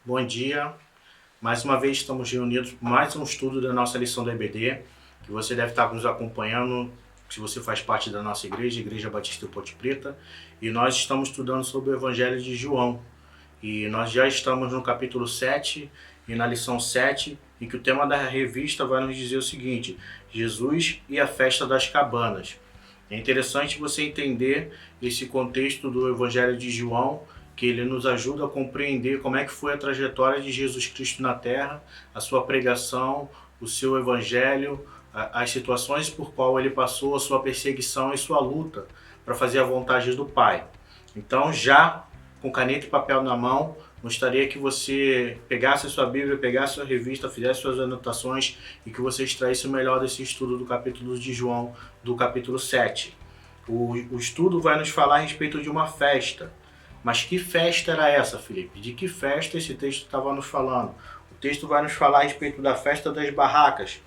Bom dia, mais uma vez estamos reunidos para mais um estudo da nossa lição do EBD, que você deve estar nos acompanhando se você faz parte da nossa igreja, Igreja Batista Ponte Preta, e nós estamos estudando sobre o Evangelho de João, e nós já estamos no capítulo 7 e na lição 7, em que o tema da revista vai nos dizer o seguinte: Jesus e a festa das cabanas. É interessante você entender esse contexto do Evangelho de João, que ele nos ajuda a compreender como é que foi a trajetória de Jesus Cristo na Terra, a sua pregação, o seu Evangelho, as situações por qual ele passou, a sua perseguição e sua luta para fazer a vontade do Pai. Então, já com caneta e papel na mão, gostaria que você pegasse a sua Bíblia, pegasse a sua revista, fizesse suas anotações e que você extraísse o melhor desse estudo do capítulo de João, do capítulo 7. O estudo vai nos falar a respeito de uma festa. Mas que festa era essa, Felipe? De que festa esse texto estava nos falando? O texto vai nos falar a respeito da festa das barracas,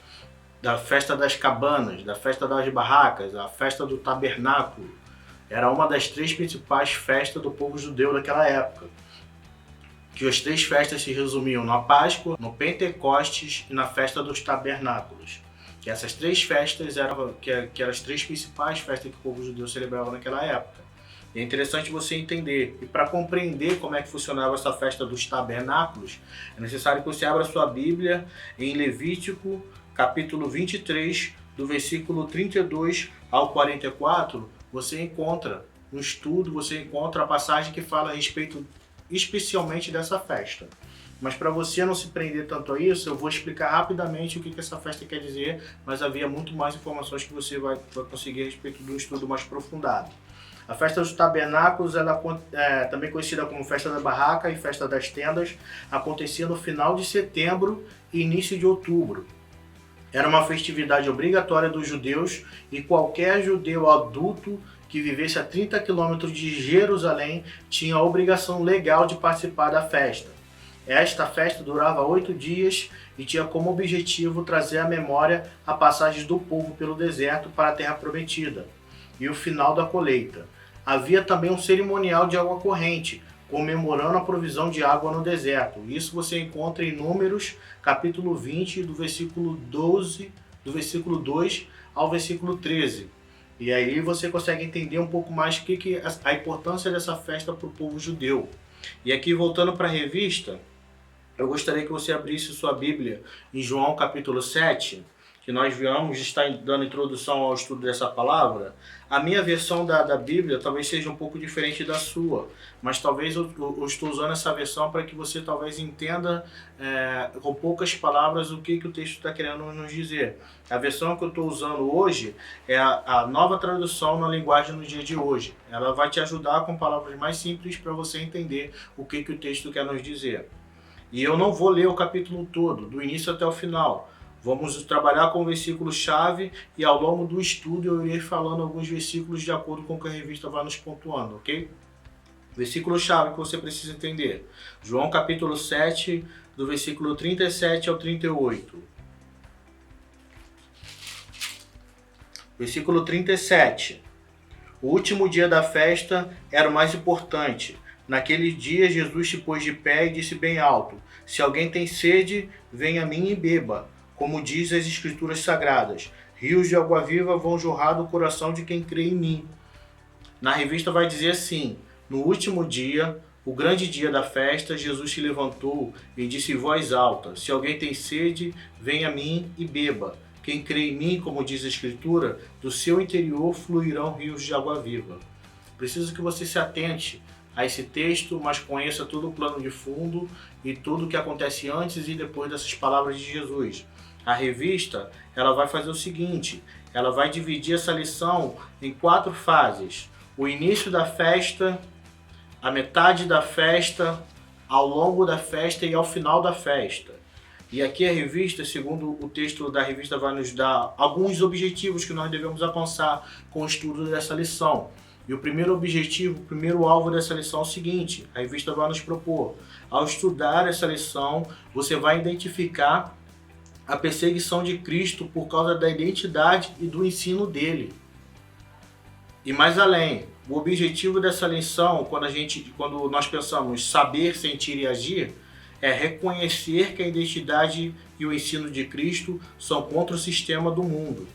da festa das cabanas, da festa das barracas, a festa do tabernáculo. Era uma das três principais festas do povo judeu daquela época. Que as três festas se resumiam na Páscoa, no Pentecostes e na festa dos tabernáculos. Que essas três festas eram as três principais festas que o povo judeu celebrava naquela época. É interessante você entender, e para compreender como é que funcionava essa festa dos tabernáculos, é necessário que você abra sua Bíblia em Levítico, capítulo 23, do versículo 32 ao 44, você encontra um estudo, você encontra a passagem que fala a respeito especialmente dessa festa. Mas para você não se prender tanto a isso, eu vou explicar rapidamente o que essa festa quer dizer, mas havia muito mais informações que você vai conseguir a respeito do estudo mais aprofundado. A festa dos tabernáculos, ela é também conhecida como festa da barraca e festa das tendas, acontecia no final de setembro e início de outubro. Era uma festividade obrigatória dos judeus e qualquer judeu adulto que vivesse a 30 quilômetros de Jerusalém tinha a obrigação legal de participar da festa. Esta festa durava 8 dias e tinha como objetivo trazer à memória a passagem do povo pelo deserto para a terra prometida e o final da colheita. Havia também um cerimonial de água corrente, comemorando a provisão de água no deserto. Isso você encontra em Números, capítulo 20, do versículo 2 ao versículo 13. E aí você consegue entender um pouco mais a importância dessa festa para o povo judeu. E aqui, voltando para a revista, eu gostaria que você abrisse sua Bíblia em João capítulo 7, que nós viemos estar dando introdução ao estudo dessa palavra. A minha versão da Bíblia talvez seja um pouco diferente da sua, mas talvez eu estou usando essa versão para que você talvez entenda com poucas palavras o que o texto está querendo nos dizer. A versão que eu estou usando hoje é a nova tradução na linguagem no dia de hoje. Ela vai te ajudar com palavras mais simples para você entender o que o texto quer nos dizer. E eu não vou ler o capítulo todo, do início até o final. Vamos trabalhar com o versículo-chave e ao longo do estudo eu irei falando alguns versículos de acordo com o que a revista vai nos pontuando, ok? Versículo-chave que você precisa entender. João capítulo 7, do versículo 37 ao 38. Versículo 37. O último dia da festa era o mais importante. Naquele dia Jesus se pôs de pé e disse bem alto: se alguém tem sede, venha a mim e beba. Como diz as Escrituras Sagradas, rios de água viva vão jorrar do coração de quem crê em mim. Na revista vai dizer assim: no último dia, o grande dia da festa, Jesus se levantou e disse em voz alta: se alguém tem sede, venha a mim e beba. Quem crê em mim, como diz a Escritura, do seu interior fluirão rios de água viva. Preciso que você se atente a esse texto, mas conheça todo o plano de fundo e tudo o que acontece antes e depois dessas palavras de Jesus. A revista, ela vai fazer o seguinte: ela vai dividir essa lição em 4 fases. O início da festa, a metade da festa, ao longo da festa e ao final da festa. E aqui a revista, segundo o texto da revista, vai nos dar alguns objetivos que nós devemos alcançar com o estudo dessa lição. E o primeiro objetivo, o primeiro alvo dessa lição é o seguinte: a revista vai nos propor. Ao estudar essa lição, você vai identificar a perseguição de Cristo por causa da identidade e do ensino dele. E mais além, O objetivo dessa lição, quando nós pensamos saber, sentir e agir, é reconhecer que a identidade e o ensino de Cristo são contra o sistema do mundo.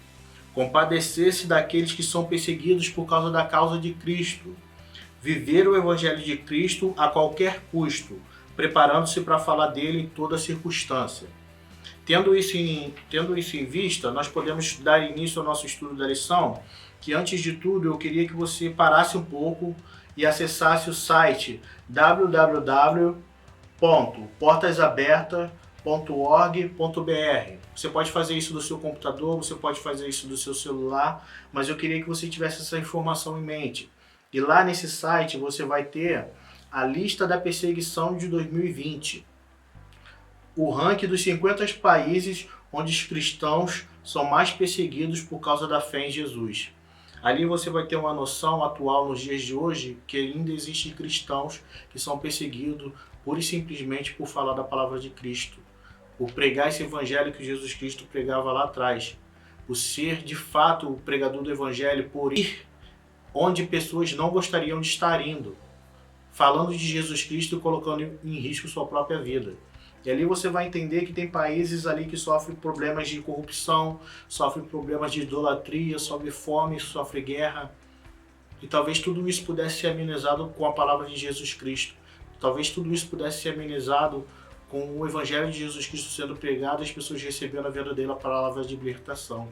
Compadecer-se daqueles que são perseguidos por causa da causa de Cristo. Viver o Evangelho de Cristo a qualquer custo, preparando-se para falar dele em toda circunstância. Tendo isso em vista, nós podemos dar início ao nosso estudo da lição, que antes de tudo eu queria que você parasse um pouco e acessasse o site www.portasabertas.org.br. Você pode fazer isso do seu computador, você pode fazer isso do seu celular, mas eu queria que você tivesse essa informação em mente. E lá nesse site você vai ter a lista da perseguição de 2020. O ranking dos 50 países onde os cristãos são mais perseguidos por causa da fé em Jesus. Ali você vai ter uma noção atual nos dias de hoje que ainda existem cristãos que são perseguidos pura e simplesmente por falar da palavra de Cristo, por pregar esse evangelho que Jesus Cristo pregava lá atrás, por ser de fato o pregador do evangelho, por ir onde pessoas não gostariam de estar indo, falando de Jesus Cristo e colocando em risco sua própria vida. E ali você vai entender que tem países ali que sofrem problemas de corrupção, sofrem problemas de idolatria, sofrem fome, sofrem guerra. E talvez tudo isso pudesse ser amenizado com a palavra de Jesus Cristo. Talvez tudo isso pudesse ser amenizado com o Evangelho de Jesus Cristo sendo pregado e as pessoas recebendo a verdadeira palavra de libertação.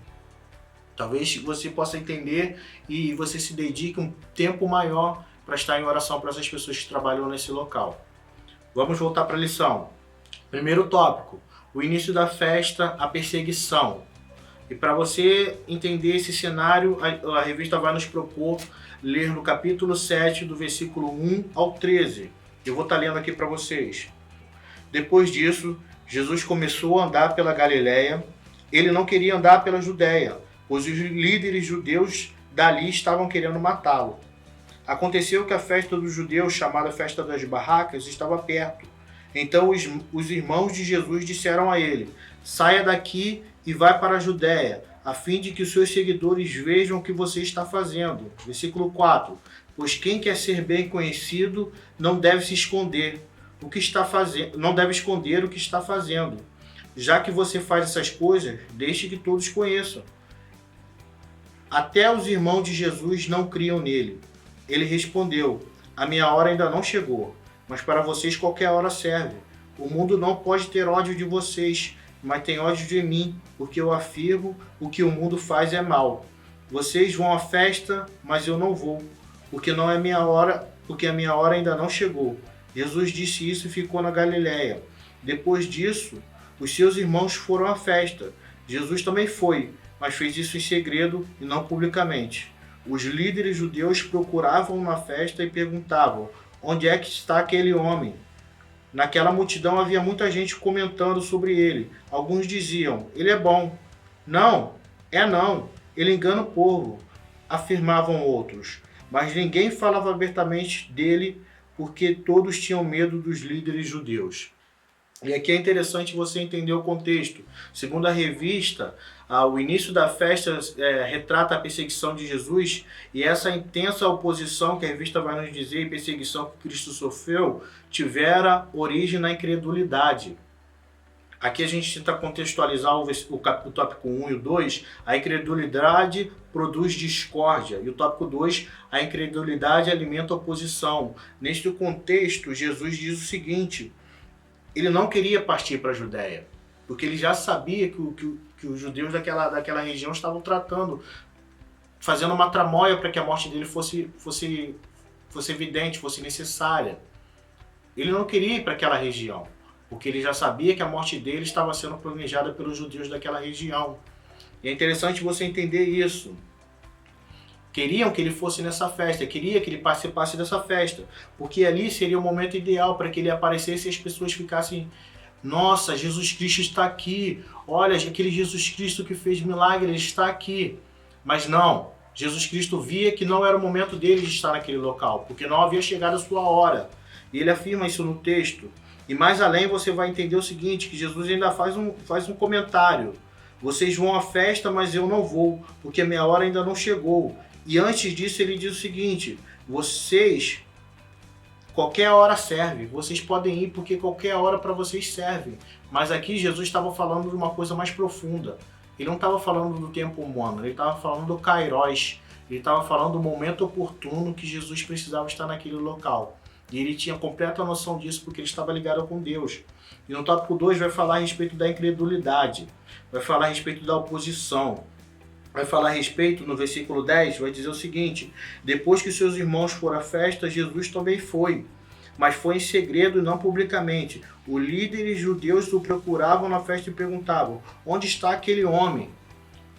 Talvez você possa entender e você se dedique um tempo maior para estar em oração para essas pessoas que trabalham nesse local. Vamos voltar para a lição. Primeiro tópico, o início da festa, a perseguição. E para você entender esse cenário, a revista vai nos propor ler no capítulo 7, do versículo 1 ao 13. Eu vou estar lendo aqui para vocês. Depois disso, Jesus começou a andar pela Galileia. Ele não queria andar pela Judéia, pois os líderes judeus dali estavam querendo matá-lo. Aconteceu que a festa dos judeus, chamada Festa das Barracas, estava perto. Então os irmãos de Jesus disseram a ele: saia daqui e vai para a Judéia, a fim de que os seus seguidores vejam o que você está fazendo. Versículo 4. Pois quem quer ser bem conhecido não deve se esconder o que está fazendo, não deve esconder o que está fazendo. Já que você faz essas coisas, deixe que todos conheçam. Até os irmãos de Jesus não criam nele. Ele respondeu: a minha hora ainda não chegou. Mas para vocês qualquer hora serve. O mundo não pode ter ódio de vocês, mas tem ódio de mim, porque eu afirmo o que o mundo faz é mal. Vocês vão à festa, mas eu não vou, porque a minha hora ainda não chegou. Jesus disse isso e ficou na Galileia. Depois disso, os seus irmãos foram à festa. Jesus também foi, mas fez isso em segredo e não publicamente. Os líderes judeus procuravam na festa e perguntavam: onde é que está aquele homem? Naquela multidão havia muita gente comentando sobre ele. Alguns diziam: ele é bom. Não, ele engana o povo, afirmavam outros. Mas ninguém falava abertamente dele, porque todos tinham medo dos líderes judeus. E aqui é interessante você entender o contexto. Segundo a revista, o início da festa retrata a perseguição de Jesus, e essa intensa oposição que a revista vai nos dizer, e perseguição que Cristo sofreu, tivera origem na incredulidade. Aqui a gente tenta contextualizar o tópico 1 e o 2, a incredulidade produz discórdia, e o tópico 2, a incredulidade alimenta oposição. Neste contexto, Jesus diz o seguinte: ele não queria partir para a Judéia, porque ele já sabia que os judeus daquela região estavam fazendo uma tramóia para que a morte dele fosse evidente, fosse necessária. Ele não queria ir para aquela região, porque ele já sabia que a morte dele estava sendo planejada pelos judeus daquela região. E é interessante você entender isso. Queriam que ele fosse nessa festa, queria que ele participasse dessa festa, porque ali seria o momento ideal para que ele aparecesse e as pessoas ficassem: nossa, Jesus Cristo está aqui, olha, aquele Jesus Cristo que fez milagre, ele está aqui. Mas não, Jesus Cristo via que não era o momento dele de estar naquele local, porque não havia chegado a sua hora. E ele afirma isso no texto. E mais além você vai entender o seguinte, que Jesus ainda faz um comentário: vocês vão à festa, mas eu não vou, porque a minha hora ainda não chegou. E antes disso ele diz o seguinte: vocês, qualquer hora serve, vocês podem ir porque qualquer hora para vocês serve. Mas aqui Jesus estava falando de uma coisa mais profunda. Ele não estava falando do tempo humano, ele estava falando do Kairos. Ele estava falando do momento oportuno que Jesus precisava estar naquele local. E ele tinha completa noção disso porque ele estava ligado com Deus. E no tópico 2 vai falar a respeito da incredulidade, vai falar a respeito da oposição, vai falar a respeito, no versículo 10, vai dizer o seguinte: depois que seus irmãos foram à festa, Jesus também foi, mas foi em segredo e não publicamente. Os líderes judeus o procuravam na festa e perguntavam: onde está aquele homem?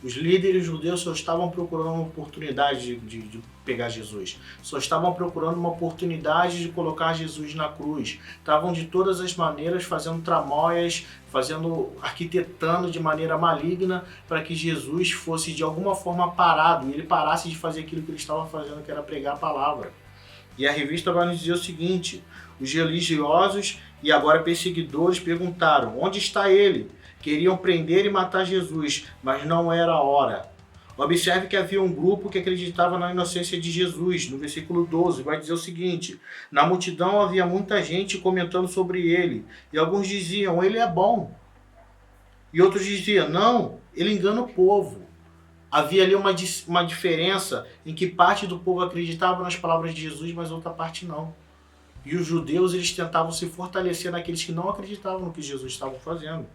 Os líderes judeus só estavam procurando uma oportunidade de pegar Jesus. Só estavam procurando uma oportunidade de colocar Jesus na cruz. Estavam de todas as maneiras fazendo tramóias, arquitetando de maneira maligna para que Jesus fosse de alguma forma parado e ele parasse de fazer aquilo que ele estava fazendo, que era pregar a palavra. E a revista vai nos dizer o seguinte: os religiosos e agora perseguidores perguntaram: onde está ele? Queriam prender e matar Jesus, mas não era a hora. Observe que havia um grupo que acreditava na inocência de Jesus. No versículo 12 vai dizer o seguinte: na multidão havia muita gente comentando sobre ele, e alguns diziam: ele é bom. E outros diziam: não, ele engana o povo. Havia ali uma diferença em que parte do povo acreditava nas palavras de Jesus, mas outra parte não. E os judeus, eles tentavam se fortalecer naqueles que não acreditavam no que Jesus estava fazendo.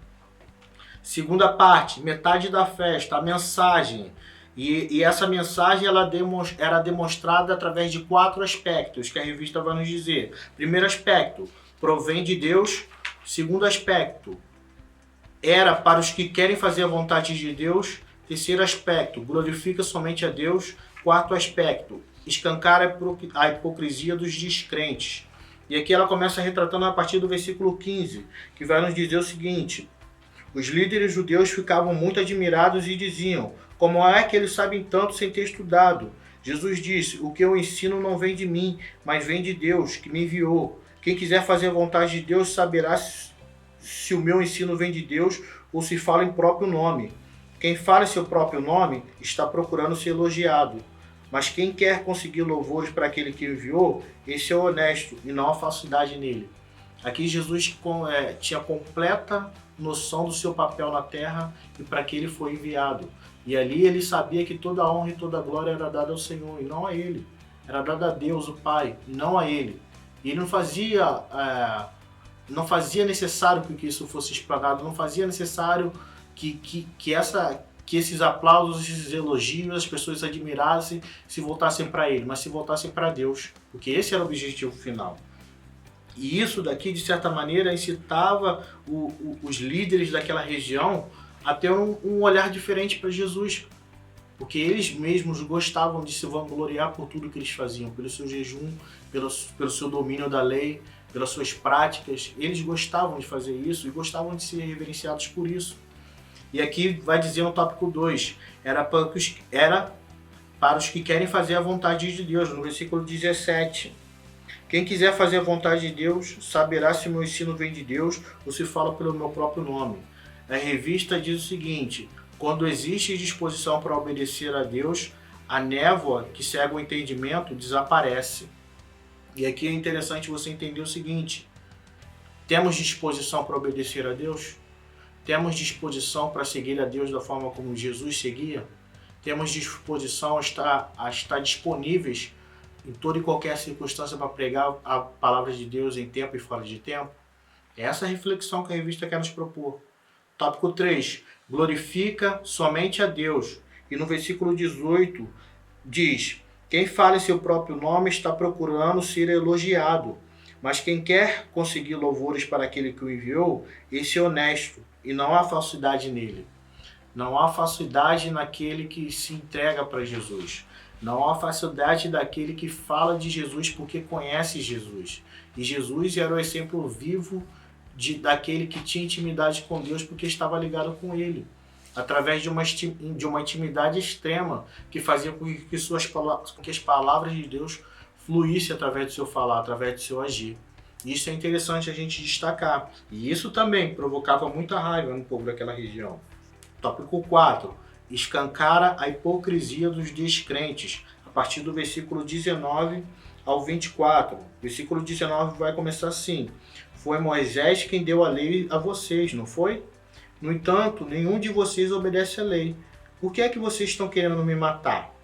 Segunda parte, metade da festa, a mensagem. E essa mensagem ela era demonstrada através de 4 aspectos que a revista vai nos dizer. Primeiro aspecto, provém de Deus. Segundo aspecto, era para os que querem fazer a vontade de Deus. Terceiro aspecto, glorifica somente a Deus. Quarto aspecto, escancara a hipocrisia dos descrentes. E aqui ela começa retratando a partir do versículo 15, que vai nos dizer o seguinte: os líderes judeus ficavam muito admirados e diziam: como é que eles sabem tanto sem ter estudado? Jesus disse: o que eu ensino não vem de mim, mas vem de Deus, que me enviou. Quem quiser fazer a vontade de Deus saberá se o meu ensino vem de Deus ou se fala em próprio nome. Quem fala em seu próprio nome está procurando ser elogiado. Mas quem quer conseguir louvores para aquele que enviou, esse é honesto e não há falsidade nele. Aqui Jesus tinha completa noção do seu papel na terra e para que ele foi enviado. E ali ele sabia que toda a honra e toda a glória era dada ao Senhor e não a ele. Era dada a Deus, o Pai, e não a ele. E ele não fazia necessário que isso fosse explanado, não fazia necessário que esses aplausos, esses elogios, as pessoas admirassem, se voltassem para ele, mas se voltassem para Deus, porque esse era o objetivo final. E isso daqui, de certa maneira, incitava os líderes daquela região a ter um olhar diferente para Jesus, porque eles mesmos gostavam de se vangloriar por tudo que eles faziam, pelo seu jejum, pelo seu domínio da lei, pelas suas práticas. Eles gostavam de fazer isso e gostavam de ser reverenciados por isso. E aqui vai dizer no tópico 2, era para os que querem fazer a vontade de Deus, no versículo 17. Quem quiser fazer a vontade de Deus, saberá se o meu ensino vem de Deus ou se fala pelo meu próprio nome. A revista diz o seguinte: quando existe disposição para obedecer a Deus, a névoa que cega o entendimento desaparece. E aqui é interessante você entender o seguinte: temos disposição para obedecer a Deus? Temos disposição para seguir a Deus da forma como Jesus seguia? Temos disposição a estar disponíveis em toda e qualquer circunstância para pregar a palavra de Deus em tempo e fora de tempo? É essa a reflexão que a revista quer nos propor. Tópico 3. Glorifica somente a Deus. E no versículo 18 diz: quem fala em seu próprio nome está procurando ser elogiado. Mas quem quer conseguir louvores para aquele que o enviou, esse é honesto, e não há falsidade nele. Não há falsidade naquele que se entrega para Jesus. Não há falsidade daquele que fala de Jesus porque conhece Jesus. E Jesus era o exemplo vivo daquele que tinha intimidade com Deus porque estava ligado com Ele. Através de uma intimidade extrema que fazia com que as palavras de Deus fluíssem através do seu falar, através do seu agir. Isso é interessante a gente destacar. E isso também provocava muita raiva no povo daquela região. Tópico 4. Escancara a hipocrisia dos descrentes. a partir do versículo 19 ao 24. O versículo 19 vai começar assim: foi Moisés quem deu a lei a vocês, não foi? No entanto, nenhum de vocês obedece à lei. Por que é que vocês estão querendo me matar?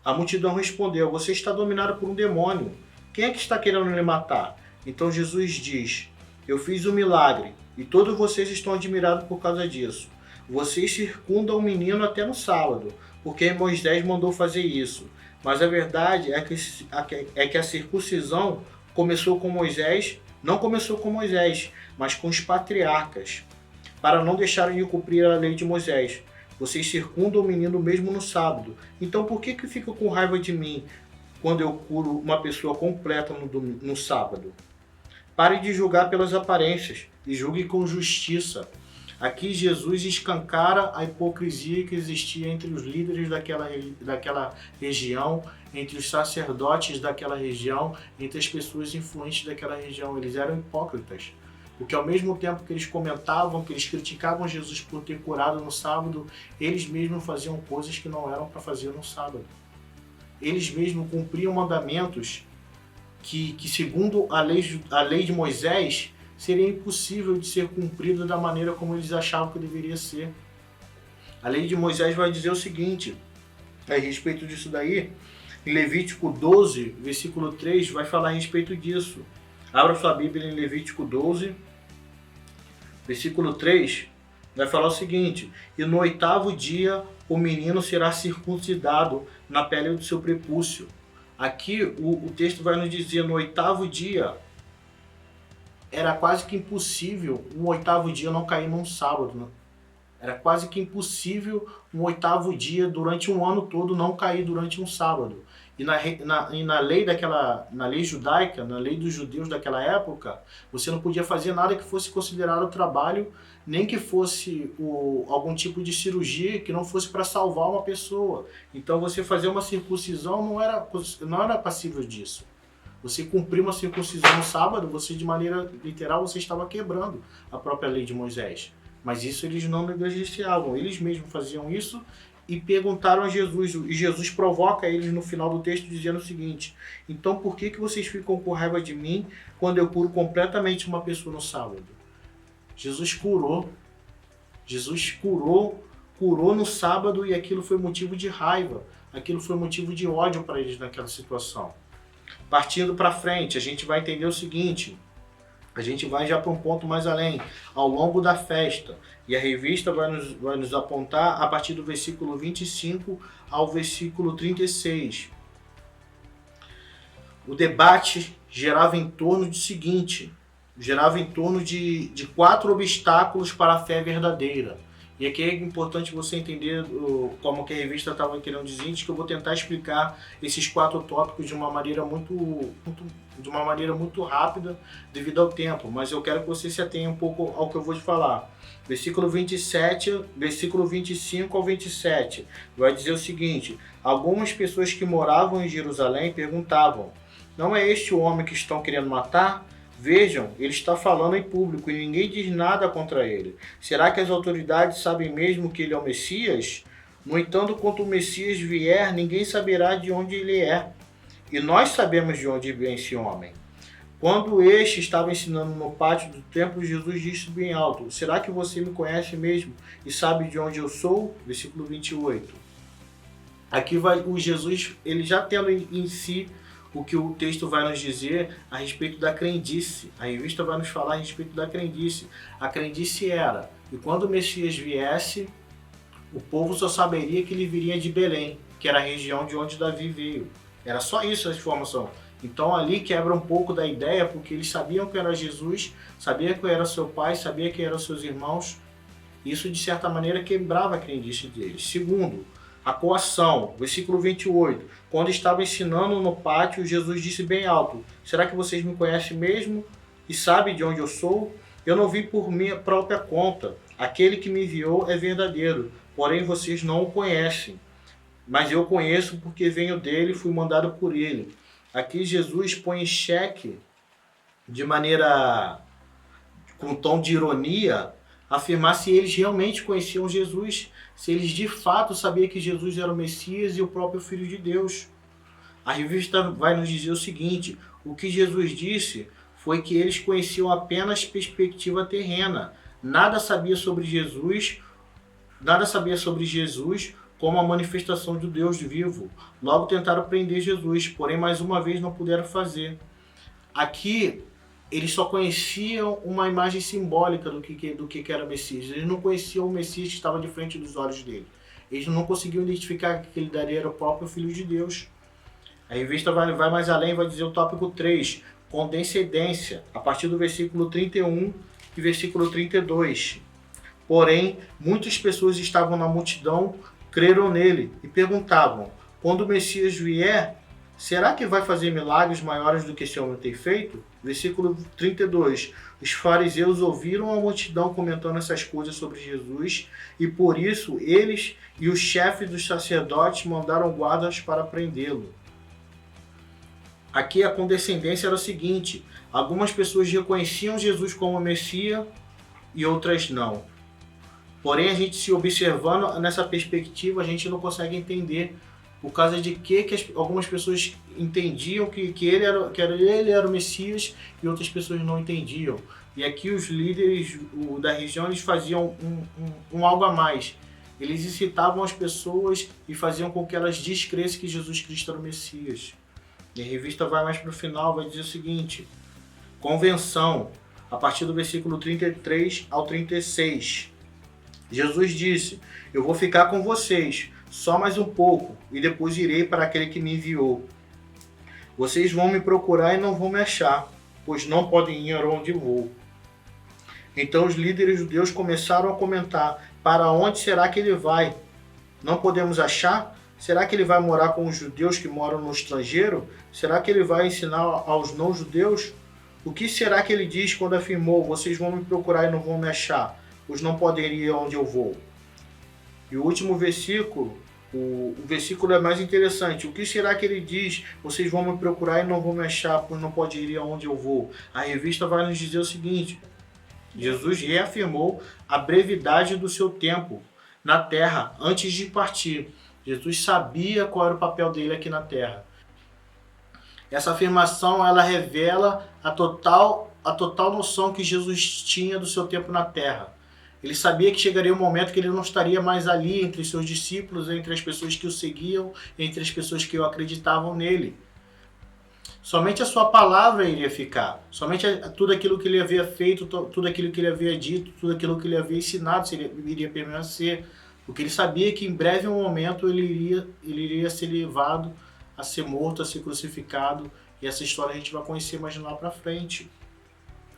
A multidão respondeu: você está dominado por um demônio. Quem é que está querendo lhe matar? Então Jesus diz: eu fiz um milagre e todos vocês estão admirados por causa disso. Vocês circundam o menino até no sábado, porque Moisés mandou fazer isso. Mas a verdade é que a circuncisão começou com Moisés, não começou com Moisés, mas com os patriarcas, para não deixarem de cumprir a lei de Moisés. Vocês circundam o menino mesmo no sábado. Então por que ficam com raiva de mim quando eu curo uma pessoa completa no sábado? Pare de julgar pelas aparências e julgue com justiça. Aqui Jesus escancara a hipocrisia que existia entre os líderes daquela região, entre os sacerdotes daquela região, entre as pessoas influentes daquela região. Eles eram hipócritas. Porque ao mesmo tempo que eles comentavam, que eles criticavam Jesus por ter curado no sábado, eles mesmos faziam coisas que não eram para fazer no sábado. Eles mesmos cumpriam mandamentos que segundo a lei de Moisés, seria impossível de ser cumprido da maneira como eles achavam que deveria ser. A lei de Moisés vai dizer o seguinte, a respeito disso daí, em Levítico 12, versículo 3, vai falar a respeito disso. Abra sua Bíblia em Levítico 12, versículo 3, vai falar o seguinte: e no 8º dia o menino será circuncidado na pele do seu prepúcio. Aqui o texto vai nos dizer, no 8º dia, era quase que impossível um 8º dia não cair num sábado. Né? Era quase que impossível um 8º dia durante um ano todo não cair durante um sábado. E na lei judaica, na lei dos judeus daquela época, você não podia fazer nada que fosse considerado trabalho, nem que fosse algum tipo de cirurgia que não fosse para salvar uma pessoa. Então você fazer uma circuncisão não era passível disso. Você cumprir uma circuncisão no sábado, você de maneira literal, você estava quebrando a própria lei de Moisés. Mas isso eles não negligenciavam, eles mesmos faziam isso e perguntaram a Jesus. E Jesus provoca eles no final do texto dizendo o seguinte: então por que vocês ficam com raiva de mim quando eu curo completamente uma pessoa no sábado? Jesus curou no sábado e aquilo foi motivo de raiva, aquilo foi motivo de ódio para eles naquela situação. Partindo para frente, a gente vai entender o seguinte, a gente vai já para um ponto mais além, ao longo da festa, e a revista vai nos apontar a partir do versículo 25 ao versículo 36. O debate girava em torno de 4 obstáculos para a fé verdadeira. E aqui é importante você entender como que a revista estava querendo dizer, que eu vou tentar explicar esses 4 tópicos de uma maneira muito rápida devido ao tempo, mas eu quero que você se atenha um pouco ao que eu vou te falar. Versículo 25 ao 27 vai dizer o seguinte: algumas pessoas que moravam em Jerusalém perguntavam, não é este o homem que estão querendo matar? Vejam, ele está falando em público e ninguém diz nada contra ele. Será que as autoridades sabem mesmo que ele é o Messias? No entanto, quando o Messias vier, ninguém saberá de onde ele é. E nós sabemos de onde vem esse homem. Quando este estava ensinando no pátio do templo, Jesus disse bem alto: será que você me conhece mesmo e sabe de onde eu sou? Versículo 28. Aqui vai o Jesus, ele já tendo em si o que o texto vai nos dizer a respeito da crendice. A revista vai nos falar a respeito da crendice. A crendice era, e quando o Messias viesse, o povo só saberia que ele viria de Belém, que era a região de onde Davi veio. Era só isso a informação. Então ali quebra um pouco da ideia, porque eles sabiam que era Jesus, sabiam que era seu pai, sabiam que eram seus irmãos. Isso, de certa maneira, quebrava a crendice deles. Segundo, a coação, versículo 28. Quando estava ensinando no pátio, Jesus disse bem alto: será que vocês me conhecem mesmo e sabem de onde eu sou? Eu não vim por minha própria conta. Aquele que me enviou é verdadeiro, porém vocês não o conhecem. Mas eu conheço porque venho dele e fui mandado por ele. Aqui Jesus põe em xeque, de maneira com um tom de ironia, afirmar se eles realmente conheciam Jesus, se eles de fato sabiam que Jesus era o Messias e o próprio Filho de Deus. A revista vai nos dizer o seguinte: o que Jesus disse foi que eles conheciam apenas perspectiva terrena, nada sabia sobre Jesus como a manifestação do Deus vivo. Logo tentaram prender Jesus, porém mais uma vez não puderam fazer. Aqui eles só conheciam uma imagem simbólica do que era o Messias. Eles não conheciam o Messias que estava de frente dos olhos dele. Eles não conseguiam identificar que aquele dali era o próprio Filho de Deus. A revista vai mais além, vai dizer o tópico 3, condescendência, a partir do versículo 31 e versículo 32. Porém, muitas pessoas estavam na multidão, creram nele e perguntavam: quando o Messias vier, será que vai fazer milagres maiores do que esse homem tem feito? Versículo 32. Os fariseus ouviram a multidão comentando essas coisas sobre Jesus e por isso eles e os chefes dos sacerdotes mandaram guardas para prendê-lo. Aqui a condescendência era o seguinte: algumas pessoas reconheciam Jesus como Messias e outras não. Porém, a gente se observando nessa perspectiva, a gente não consegue entender por causa de que algumas pessoas entendiam que ele era o Messias e outras pessoas não entendiam. E aqui os líderes da região eles faziam um algo a mais. Eles incitavam as pessoas e faziam com que elas descressem que Jesus Cristo era o Messias. E a revista vai mais para o final, vai dizer o seguinte: convenção, a partir do versículo 33 ao 36. Jesus disse: eu vou ficar com vocês só mais um pouco e depois irei para aquele que me enviou. Vocês vão me procurar e não vão me achar, pois não podem ir onde vou. Então os líderes judeus começaram a comentar: para onde será que ele vai? Não podemos achar? Será que ele vai morar com os judeus que moram no estrangeiro? Será que ele vai ensinar aos não-judeus? O que será que ele diz quando afirmou: vocês vão me procurar e não vão me achar, pois não podem ir onde eu vou? E o último versículo, o versículo é mais interessante. O que será que ele diz? Vocês vão me procurar e não vão me achar, pois não podem ir aonde eu vou. A revista vai nos dizer o seguinte: Jesus reafirmou a brevidade do seu tempo na terra antes de partir. Jesus sabia qual era o papel dele aqui na terra. Essa afirmação ela revela a total noção que Jesus tinha do seu tempo na terra. Ele sabia que chegaria um momento que ele não estaria mais ali entre seus discípulos, entre as pessoas que o seguiam, entre as pessoas que acreditavam nele. Somente a sua palavra iria ficar. Somente tudo aquilo que ele havia feito, tudo aquilo que ele havia dito, tudo aquilo que ele havia ensinado iria permanecer. Porque ele sabia que em breve momento ele iria ser levado a ser morto, a ser crucificado. E essa história a gente vai conhecer mais lá para frente.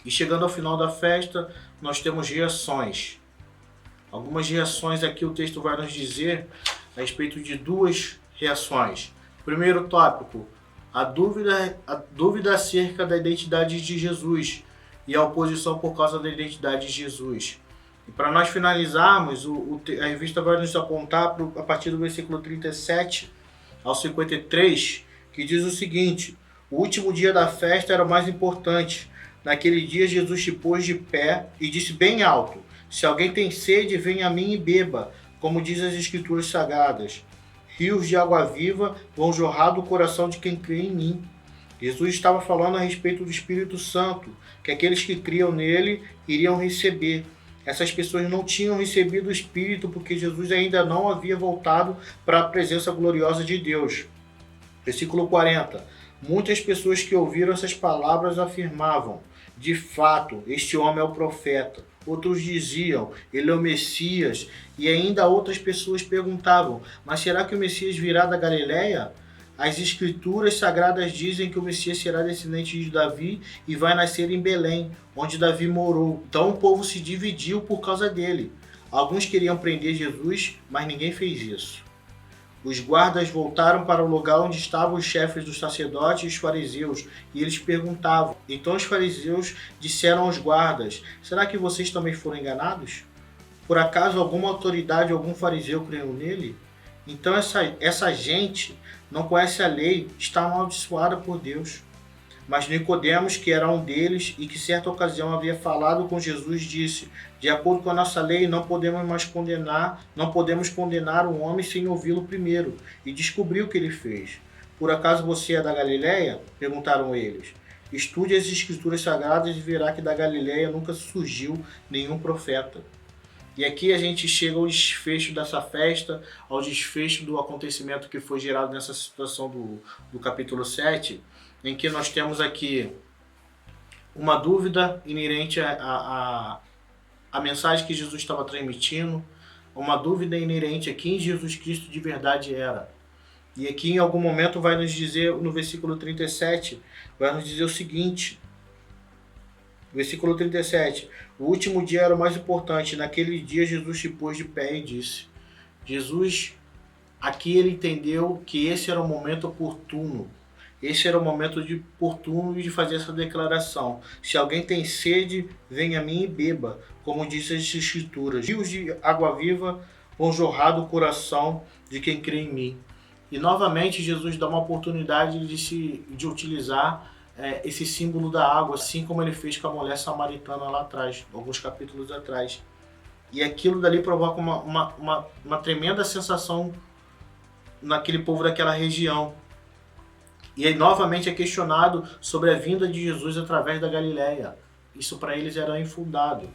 E chegando ao final da festa, nós temos reações. Algumas reações aqui o texto vai nos dizer a respeito de duas reações. Primeiro tópico, a dúvida acerca da identidade de Jesus e a oposição por causa da identidade de Jesus. E para nós finalizarmos, a revista vai nos apontar a partir do versículo 37 ao 53, que diz o seguinte: o último dia da festa era o mais importante. Naquele dia Jesus se pôs de pé e disse bem alto: se alguém tem sede, venha a mim e beba, como diz as Escrituras Sagradas. Rios de água viva vão jorrar do coração de quem crê em mim. Jesus estava falando a respeito do Espírito Santo, que aqueles que criam nele iriam receber. Essas pessoas não tinham recebido o Espírito porque Jesus ainda não havia voltado para a presença gloriosa de Deus. Versículo 40. Muitas pessoas que ouviram essas palavras afirmavam: de fato, este homem é o profeta. Outros diziam: ele é o Messias. E ainda outras pessoas perguntavam: mas será que o Messias virá da Galileia? As Escrituras Sagradas dizem que o Messias será descendente de Davi e vai nascer em Belém, onde Davi morou. Então o povo se dividiu por causa dele. Alguns queriam prender Jesus, mas ninguém fez isso. Os guardas voltaram para o lugar onde estavam os chefes dos sacerdotes e os fariseus, e eles perguntavam. Então os fariseus disseram aos guardas: será que vocês também foram enganados? Por acaso alguma autoridade, algum fariseu creu nele? Então essa gente não conhece a lei, está amaldiçoada por Deus. Mas Nicodemos, que era um deles e que certa ocasião havia falado com Jesus, disse: de acordo com a nossa lei, não podemos condenar um homem sem ouvi-lo primeiro e descobrir o que ele fez. Por acaso você é da Galileia? Perguntaram eles. Estude as Escrituras Sagradas e verá que da Galileia nunca surgiu nenhum profeta. E aqui a gente chega ao desfecho dessa festa, ao desfecho do acontecimento que foi gerado nessa situação do capítulo 7, em que nós temos aqui uma dúvida inerente à mensagem que Jesus estava transmitindo, uma dúvida inerente a quem Jesus Cristo de verdade era. E aqui em algum momento vai nos dizer, no versículo 37, vai nos dizer o seguinte, versículo 37, o último dia era o mais importante, naquele dia Jesus se pôs de pé e disse, Jesus, aqui ele entendeu que esse era o momento oportuno, esse era o momento oportuno de fazer essa declaração. Se alguém tem sede, venha a mim e beba, como diz as Escrituras. Rios de água viva vão jorrar do coração de quem crê em mim. E novamente Jesus dá uma oportunidade de utilizar esse símbolo da água, assim como ele fez com a mulher samaritana lá atrás, alguns capítulos atrás. E aquilo dali provoca uma tremenda sensação naquele povo daquela região. E aí novamente é questionado sobre a vinda de Jesus através da Galileia. Isso para eles era infundado.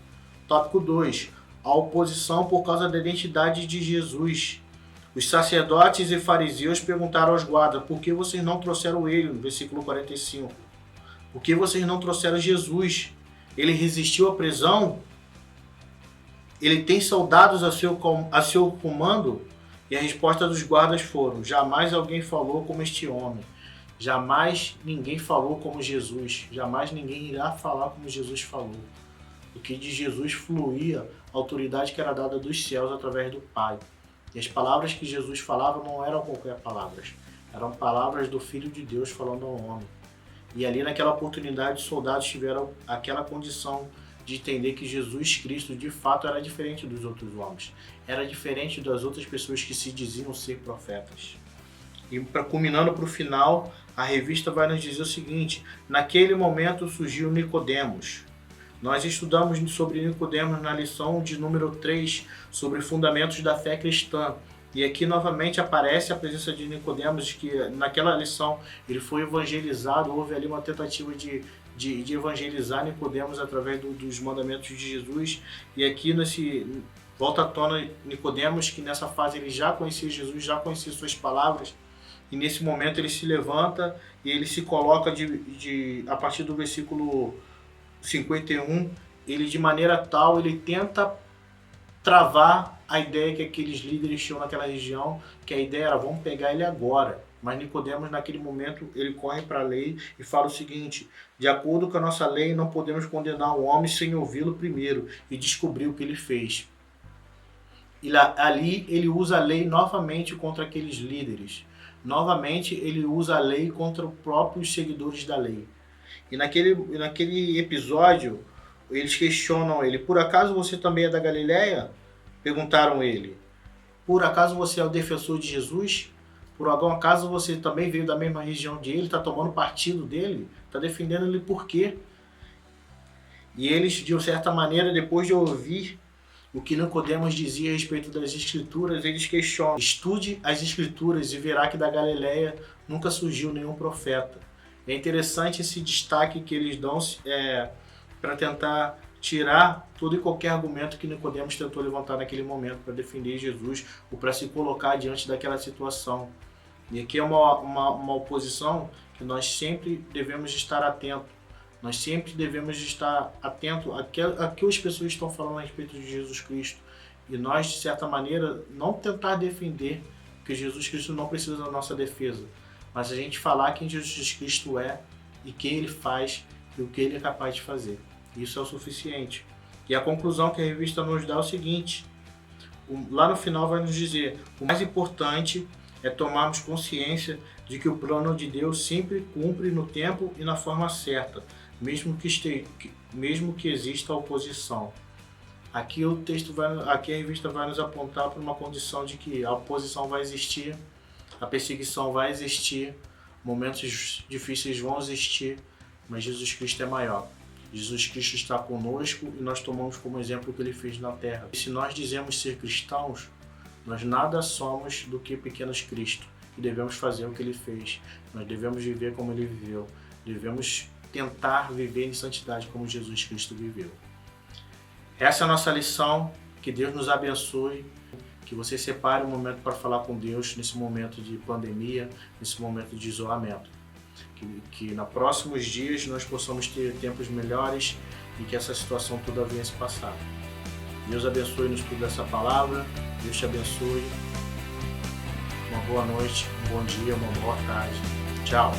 Tópico 2. A oposição por causa da identidade de Jesus. Os sacerdotes e fariseus perguntaram aos guardas, por que vocês não trouxeram ele? No versículo 45. Por que vocês não trouxeram Jesus? Ele resistiu à prisão? Ele tem soldados a seu comando? E a resposta dos guardas foram, jamais alguém falou como este homem. Jamais ninguém falou como Jesus. Jamais ninguém irá falar como Jesus falou. Porque de Jesus fluía a autoridade que era dada dos céus através do Pai. E as palavras que Jesus falava não eram qualquer palavras. Eram palavras do Filho de Deus falando ao homem. E ali naquela oportunidade os soldados tiveram aquela condição de entender que Jesus Cristo de fato era diferente dos outros homens. Era diferente das outras pessoas que se diziam ser profetas. E culminando para o final, a revista vai nos dizer o seguinte, naquele momento surgiu Nicodemos. Nós estudamos sobre Nicodemos na lição de número 3, sobre fundamentos da fé cristã. E aqui novamente aparece a presença de Nicodemos, que naquela lição ele foi evangelizado, houve ali uma tentativa de evangelizar Nicodemos através dos mandamentos de Jesus. E aqui volta à tona Nicodemos, que nessa fase ele já conhecia Jesus, já conhecia suas palavras. E nesse momento ele se levanta e ele se coloca a partir do versículo 51, ele de maneira tal, ele tenta travar a ideia que aqueles líderes tinham naquela região, que a ideia era, vamos pegar ele agora. Mas Nicodemos, naquele momento, ele corre para a lei e fala o seguinte, de acordo com a nossa lei, não podemos condenar um homem sem ouvi-lo primeiro e descobrir o que ele fez. E ali ele usa a lei novamente contra aqueles líderes. Novamente ele usa a lei contra os próprios seguidores da lei. E naquele episódio, eles questionam ele, por acaso você também é da Galileia? Perguntaram ele. Por acaso você é o defensor de Jesus? Por algum acaso você também veio da mesma região de ele, está tomando partido dele? Está defendendo ele por quê? E eles, de certa maneira, depois de ouvir o que Nicodemos dizia a respeito das Escrituras, eles questionam. Estude as Escrituras e verá que da Galileia nunca surgiu nenhum profeta. É interessante esse destaque que eles dão para tentar tirar todo e qualquer argumento que Nicodemos tentou levantar naquele momento para defender Jesus ou para se colocar diante daquela situação. E aqui é uma oposição que nós sempre devemos estar atentos. Nós sempre devemos estar atentos a que as pessoas estão falando a respeito de Jesus Cristo. E nós, de certa maneira, não tentar defender, porque Jesus Cristo não precisa da nossa defesa. Mas a gente falar quem Jesus Cristo é e quem Ele faz e o que Ele é capaz de fazer. Isso é o suficiente. E a conclusão que a revista nos dá é o seguinte. Lá no final vai nos dizer, o mais importante é tomarmos consciência de que o plano de Deus sempre cumpre no tempo e na forma certa, mesmo que exista oposição. Aqui a revista vai nos apontar para uma condição de que a oposição vai existir, a perseguição vai existir, momentos difíceis vão existir, mas Jesus Cristo é maior. Jesus Cristo está conosco e nós tomamos como exemplo o que ele fez na terra. E se nós dizemos ser cristãos, nós nada somos do que pequenos Cristo e devemos fazer o que ele fez. Nós devemos viver como ele viveu. Devemos tentar viver em santidade como Jesus Cristo viveu. Essa é a nossa lição. Que Deus nos abençoe. Que você separe um momento para falar com Deus nesse momento de pandemia, nesse momento de isolamento. Que nos próximos dias nós possamos ter tempos melhores e que essa situação toda venha se passar. Deus abençoe no estudo dessa palavra. Deus te abençoe. Uma boa noite, um bom dia, uma boa tarde. Tchau.